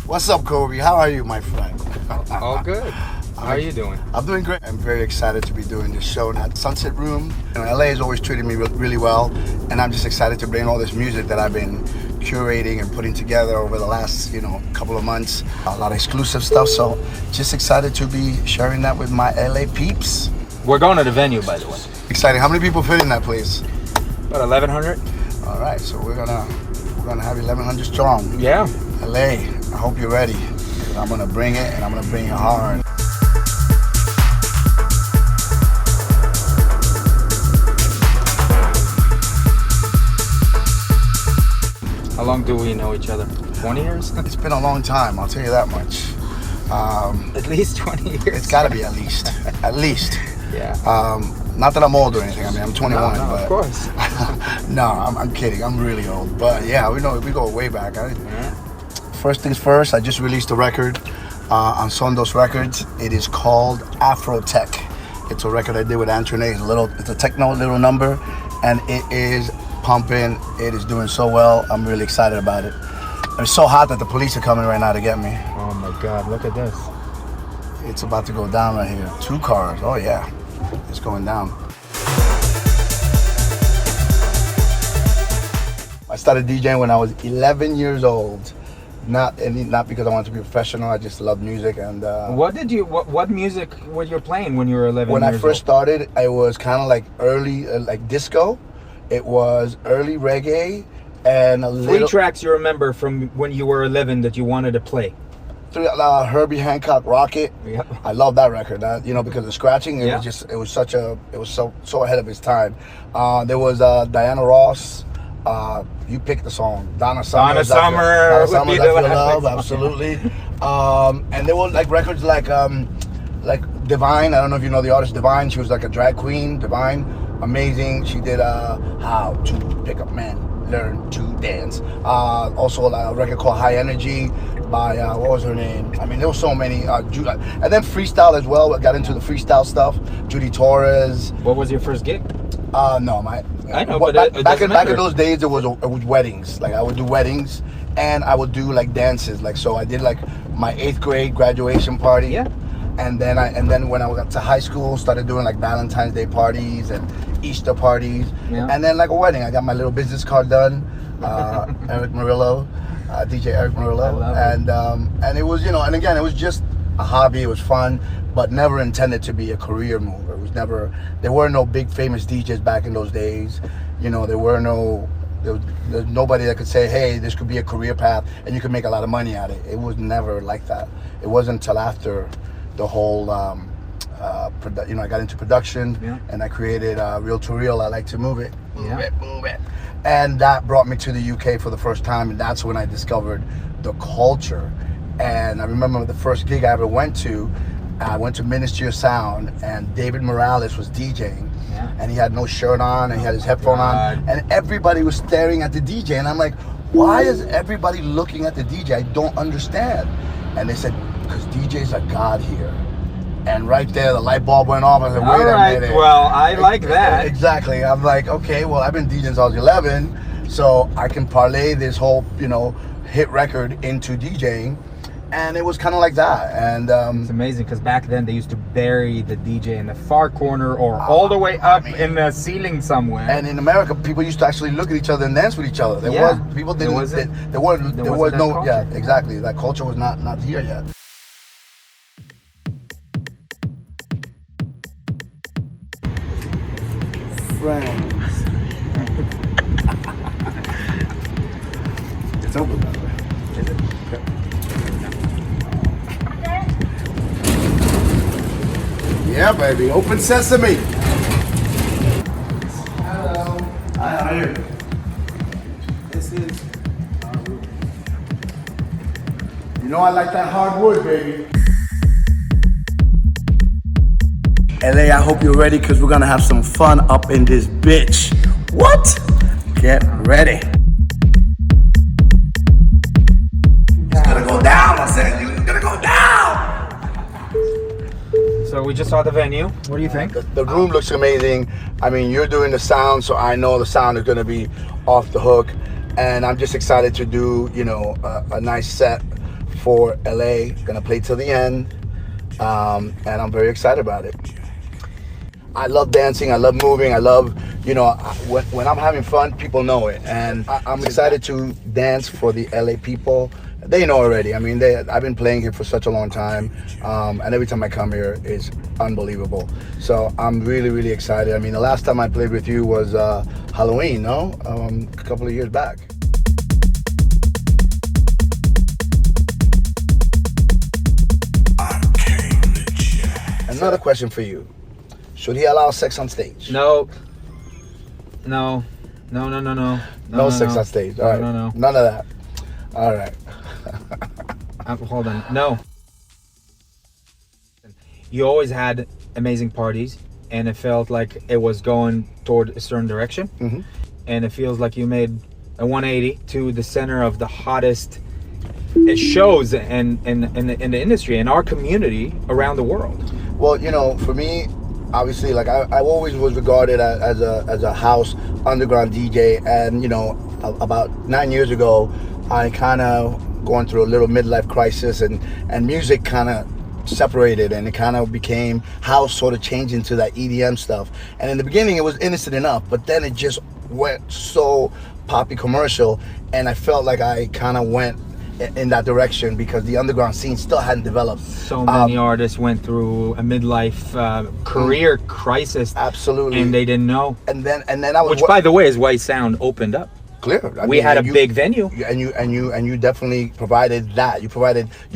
What's up, Kobi? How are you, my friend? All good. How are you doing? I'm doing great. I'm very excited to be doing this show at Sunset Room. LA has always treated me really well, and I'm just excited to bring all this music that I've been curating and putting together over the last, couple of months. A lot of exclusive stuff, so just excited to be sharing that with my LA peeps. We're going to the venue, by the way. Exciting. How many people fit in that place? About 1,100. All right, so we're gonna have 1,100 strong. Yeah. LA, I hope you're ready, because I'm gonna bring it, and I'm gonna bring it hard. How long do we know each other? 20 years? It's been a long time, I'll tell you that much. At least 20 years. It's gotta be at least. At least. Yeah. Not that I'm old or anything. I mean, I'm 21. No, but of course. No, I'm kidding. I'm really old. But yeah, we go way back. First things first, I just released a record on Sondos Records. It is called Afro Tech. It's a record I did with Antoine. It's a techno little number, and it is pumping. It is doing so well. I'm really excited about it. It's so hot that the police are coming right now to get me. Oh my God, look at this. It's about to go down right here. 2 cars. Oh yeah, it's going down. I started DJing when I was 11 years old. Not because I wanted to be professional. I just love music. And what music were you playing when you were 11 when years I first started, it was kind of like early like disco. It was early reggae and a little 3 tracks you remember from when you were 11 that you wanted to play. Herbie Hancock Rocket. Yep. I love that record. Because the scratching, it was so ahead of its time. There was Diana Ross. You picked the song. Donna Summer. Donna Summer. I Feel Love. Absolutely. And there were like records like Divine. I don't know if you know the artist Divine. She was like a drag queen. Divine, amazing. She did How to Pick Up Men, Learn to Dance. Also a record called High Energy by what was her name? I mean, there were so many. And then freestyle as well. I got into the freestyle stuff. Judy Torres. What was your first gig? No, I know, but back in those days, it was weddings. Like I would do weddings, and I would do like dances. Like so, I did like my 8th grade graduation party. Yeah. And then when I got to high school, started doing like Valentine's Day parties and Easter parties. Yeah. And then like a wedding, I got my little business card done. Eric Murillo, DJ Eric Murillo, and it was and again it was just a hobby. It was fun, but never intended to be a career move. It was never. There were no big famous DJs back in those days. There was nobody that could say, hey, this could be a career path and you could make a lot of money at it. It was never like that. It wasn't until after the whole I got into production, and I created Reel to Reel. I Like to Move It, move it. And that brought me to the UK for the first time, and that's when I discovered the culture. And I remember the first gig I ever went to, I went to Ministry of Sound, and David Morales was DJing, and he had no shirt on, and he had his headphone on, and everybody was staring at the DJ, and I'm like, why is everybody looking at the DJ? I don't understand. And they said, because DJs are God here. And right there, the light bulb went off. I said, wait a minute. Well, I like that. Exactly. I'm like, okay, well, I've been DJing since I was 11, so I can parlay this whole, hit record into DJing. And it was kind of like that. And it's amazing because back then they used to bury the DJ in the far corner or all the way up in the ceiling somewhere. And in America, people used to actually look at each other and dance with each other. There was no culture. Yeah, exactly. That culture was not here yet. Friends. It's open, by the way. Is it? Yeah, baby. Open sesame. Hello. Hi, how are you? This is our room. I like that hard wood, baby. LA, I hope you're ready because we're going to have some fun up in this bitch. What? Get ready. It's going to go down, I said. It's going to go down. So we just saw the venue. What do you think? The room looks amazing. I mean, you're doing the sound, so I know the sound is going to be off the hook. And I'm just excited to do, a nice set for LA. Gonna play till the end, and I'm very excited about it. I love dancing. I love moving. I love, when I'm having fun, people know it, and I'm excited to dance for the LA people. They know already. I mean, I've been playing here for such a long time, and every time I come here, it's unbelievable. So I'm really, really excited. I mean, the last time I played with you was Halloween, no? A couple of years back. Another question for you. Should he allow sex on stage? No. No sex on stage. All right. No. None of that. All right. Hold on. No. You always had amazing parties, and it felt like it was going toward a certain direction. Mm-hmm. And it feels like you made a 180 to the center of the hottest shows in the industry, in our community, around the world. Well, for me, obviously, like I always was regarded as a house underground DJ, and about 9 years ago, I kind of going through a little midlife crisis, and music kind of separated, and it kind of became house, sort of changed into that EDM stuff. And in the beginning, it was innocent enough, but then it just went so poppy commercial, and I felt like I kind of went in that direction because the underground scene still hadn't developed. So many artists went through a midlife career crisis. Absolutely. And they didn't know. And then I was, which, by the way, is why sound opened up. Clear. We had a big venue, and you definitely provided that. You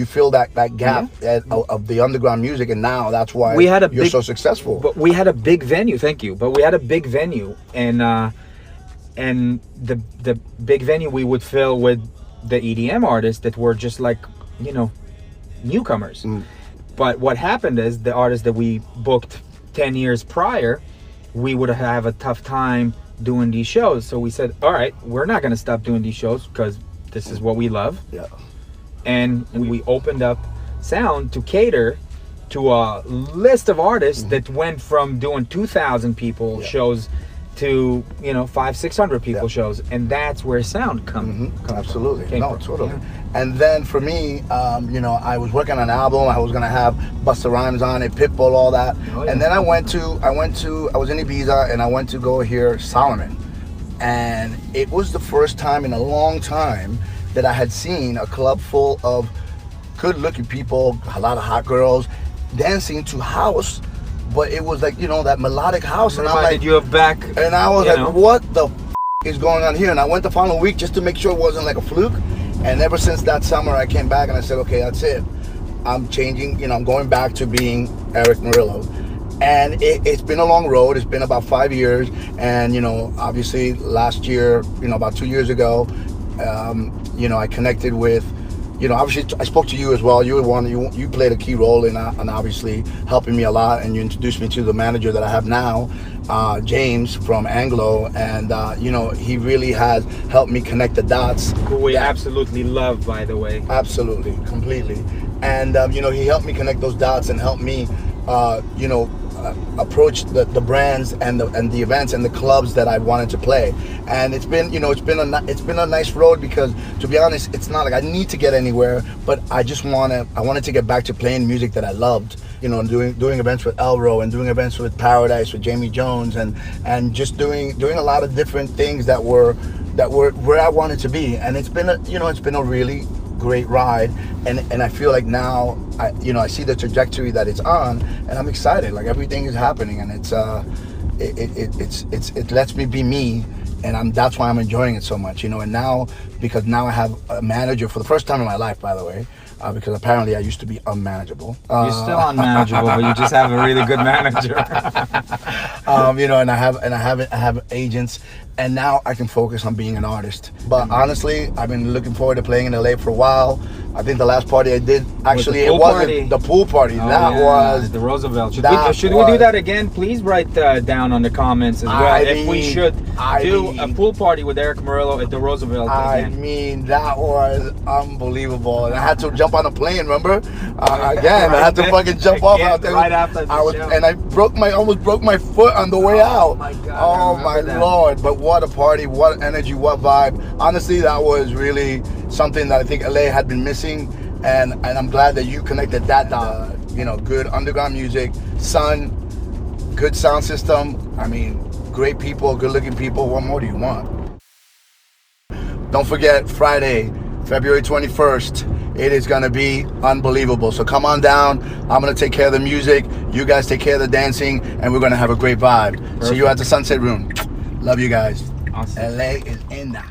filled that gap of the underground music, and now that's why you're so successful. But we had a big venue. Thank you. But we had a big venue, and the big venue we would fill with the EDM artists that were just like newcomers. But what happened is the artists that we booked 10 years prior, we would have a tough time doing these shows. So we said, all right, we're not going to stop doing these shows because this is what we love. Yeah. And we opened up sound to cater to a list of artists that went from doing 2,000 people shows to 500-600 people shows, and that's where sound comes absolutely from. Totally. And then for me, I was working on an album. I was gonna have Busta Rhymes on it, Pitbull, all that. And then I was in Ibiza, and I went to go hear Solomon, and it was the first time in a long time that I had seen a club full of good-looking people, a lot of hot girls, dancing to house. But it was like, that melodic house. And I'm like, you have back. And I was like, what the is going on here? And I went the following week just to make sure it wasn't like a fluke. And ever since that summer, I came back and I said, okay, that's it. I'm changing, I'm going back to being Eric Murillo. And it's been a long road. It's been about 5 years. And, obviously last year, about 2 years ago, I connected with, obviously I spoke to you as well. You were one. You played a key role in obviously helping me a lot, and you introduced me to the manager that I have now, James from Anglo, and he really has helped me connect the dots. Who we absolutely love, by the way. Absolutely, completely, and he helped me connect those dots and helped me, approach the brands and the events and the clubs that I wanted to play. And it's been a nice road, because to be honest, it's not like I need to get anywhere, but I wanted to get back to playing music that I loved, doing events with Elro and doing events with Paradise with Jamie Jones and just doing a lot of different things that were where I wanted to be. And it's been a really great ride, and I feel like now I see the trajectory that it's on, and I'm excited. Like everything is happening, and it lets me be me, and that's why I'm enjoying it so much. And now, because now I have a manager for the first time in my life, by the way, because apparently I used to be unmanageable. You're still unmanageable, but you just have a really good manager. And I have agents, and now I can focus on being an artist. But honestly, I've been looking forward to playing in LA for a while. I think the last party I did, actually, it wasn't the pool party. Was the Roosevelt. Should we do that again? Please write down on the comments as well if we should do a pool party with Eric Murillo at the Roosevelt again. I mean, that was unbelievable. And I had to jump on a plane, remember? I had to fucking jump off out there. Right after the show. And I almost broke my foot on the way out. Oh my God. Oh my Lord. But what a party, what energy, what vibe. Honestly, that was really something that I think LA had been missing. and I'm glad that you connected that. You know, good underground music, sun, good sound system. I mean, great people, good-looking people. What more do you want? Don't forget, Friday, February 21st. It is gonna be unbelievable. So come on down. I'm gonna take care of the music. You guys take care of the dancing, and we're gonna have a great vibe. Perfect. See you at the Sunset Room. Love you guys. Awesome. LA is in the